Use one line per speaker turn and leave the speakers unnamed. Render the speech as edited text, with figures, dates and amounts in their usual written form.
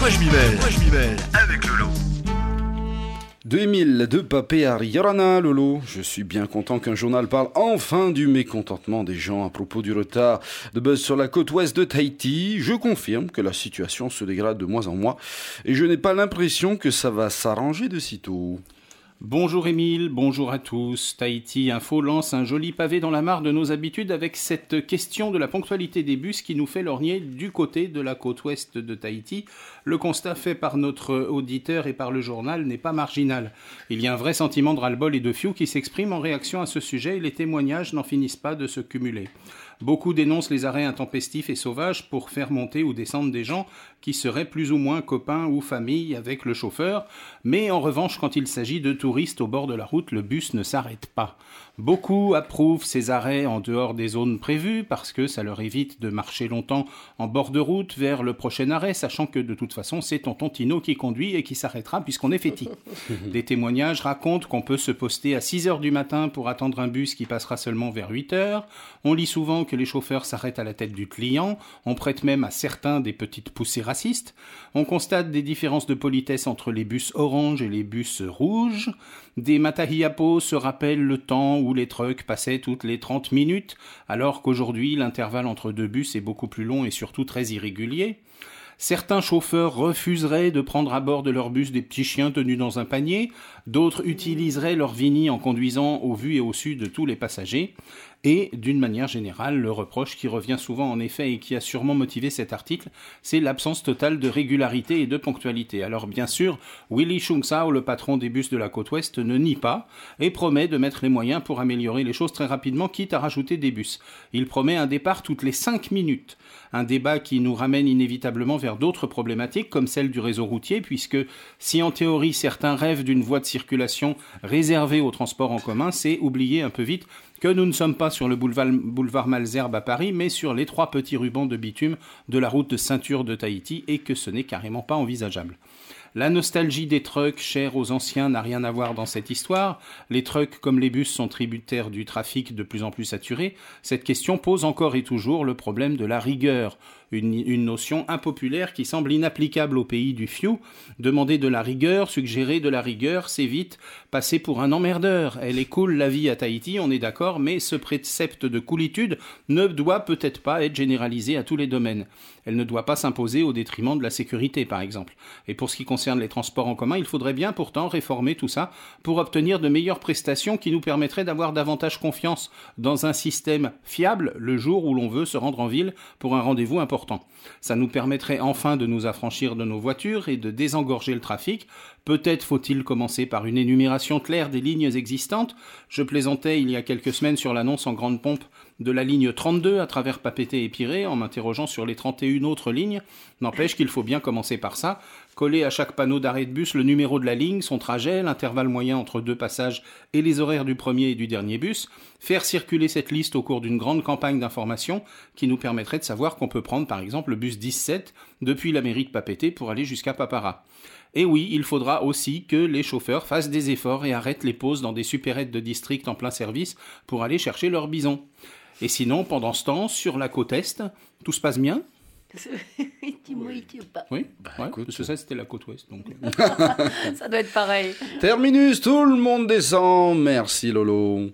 Moi je m'y mêle avec Lolo.
2000 de Papé à Yorana, Lolo. Je suis bien content qu'un journal parle enfin du mécontentement des gens à propos du retard de buzz sur la côte ouest de Tahiti. Je confirme que la situation se dégrade de mois en mois et je n'ai pas l'impression que ça va s'arranger de sitôt.
Bonjour Émile, bonjour à tous. Tahiti Info lance un joli pavé dans la mare de nos habitudes avec cette question de la ponctualité des bus qui nous fait lorgner du côté de la côte ouest de Tahiti. Le constat fait par notre auditeur et par le journal n'est pas marginal. Il y a un vrai sentiment de ras-le-bol et de fiou qui s'exprime en réaction à ce sujet et les témoignages n'en finissent pas de se cumuler. Beaucoup dénoncent les arrêts intempestifs et sauvages pour faire monter ou descendre des gens qui seraient plus ou moins copains ou famille avec le chauffeur, mais en revanche, quand il s'agit de touristes au bord de la route, le bus ne s'arrête pas. Beaucoup approuvent ces arrêts en dehors des zones prévues parce que ça leur évite de marcher longtemps en bord de route vers le prochain arrêt, sachant que de toute façon, c'est tonton Tino qui conduit et qui s'arrêtera puisqu'on est fétis. Des témoignages racontent qu'on peut se poster à 6h du matin pour attendre un bus qui passera seulement vers 8h. On lit souvent que les chauffeurs s'arrêtent à la tête du client, on prête même à certains des petites poussées racistes, on constate des différences de politesse entre les bus orange et les bus rouges, des matahiapos se rappellent le temps où les trucks passaient toutes les 30 minutes, alors qu'aujourd'hui l'intervalle entre deux bus est beaucoup plus long et surtout très irrégulier. Certains chauffeurs refuseraient de prendre à bord de leur bus des petits chiens tenus dans un panier, d'autres utiliseraient leur Vini en conduisant au vu et au su de tous les passagers. Et, d'une manière générale, le reproche qui revient souvent en effet et qui a sûrement motivé cet article, c'est l'absence totale de régularité et de ponctualité. Alors bien sûr, Willy Chung-sao, le patron des bus de la côte ouest, ne nie pas et promet de mettre les moyens pour améliorer les choses très rapidement, quitte à rajouter des bus. Il promet un départ toutes les 5 minutes. Un débat qui nous ramène inévitablement vers d'autres problématiques, comme celle du réseau routier, puisque si en théorie certains rêvent d'une voie de circulation réservée au transport en commun, c'est oublier un peu vite que nous ne sommes pas sur le boulevard Malesherbes à Paris, mais sur les 3 petits rubans de bitume de la route de ceinture de Tahiti, et que ce n'est carrément pas envisageable. La nostalgie des trucks chers aux anciens n'a rien à voir dans cette histoire. Les trucks comme les bus sont tributaires du trafic de plus en plus saturé. Cette question pose encore et toujours le problème de la rigueur. Une notion impopulaire qui semble inapplicable au pays du fiou. Demander de la rigueur, suggérer de la rigueur, c'est vite passer pour un emmerdeur. Elle est cool la vie à Tahiti, on est d'accord, mais ce précepte de coolitude ne doit peut-être pas être généralisé à tous les domaines. Elle ne doit pas s'imposer au détriment de la sécurité, par exemple. Et pour ce qui concerne les transports en commun, il faudrait bien pourtant réformer tout ça pour obtenir de meilleures prestations qui nous permettraient d'avoir davantage confiance dans un système fiable le jour où l'on veut se rendre en ville pour un rendez-vous important. Ça nous permettrait enfin de nous affranchir de nos voitures et de désengorger le trafic. Peut-être faut-il commencer par une énumération claire des lignes existantes. Je plaisantais il y a quelques semaines sur l'annonce en grande pompe de la ligne 32 à travers Papeete et Pirée en m'interrogeant sur les 31 autres lignes. N'empêche qu'il faut bien commencer par ça. Coller à chaque panneau d'arrêt de bus le numéro de la ligne, son trajet, l'intervalle moyen entre 2 passages et les horaires du premier et du dernier bus. Faire circuler cette liste au cours d'une grande campagne d'information qui nous permettrait de savoir qu'on peut prendre par exemple le bus 17 depuis la mairie de Papeete pour aller jusqu'à Papara. Et oui, il faudra aussi que les chauffeurs fassent des efforts et arrêtent les pauses dans des supérettes de district en plein service pour aller chercher leurs bisons. Et sinon, pendant ce temps, sur la côte Est, tout se passe bien ? Oui, écoute, parce que ça c'était la côte ouest. Donc...
Ça doit être pareil.
Terminus, tout le monde descend. Merci Lolo.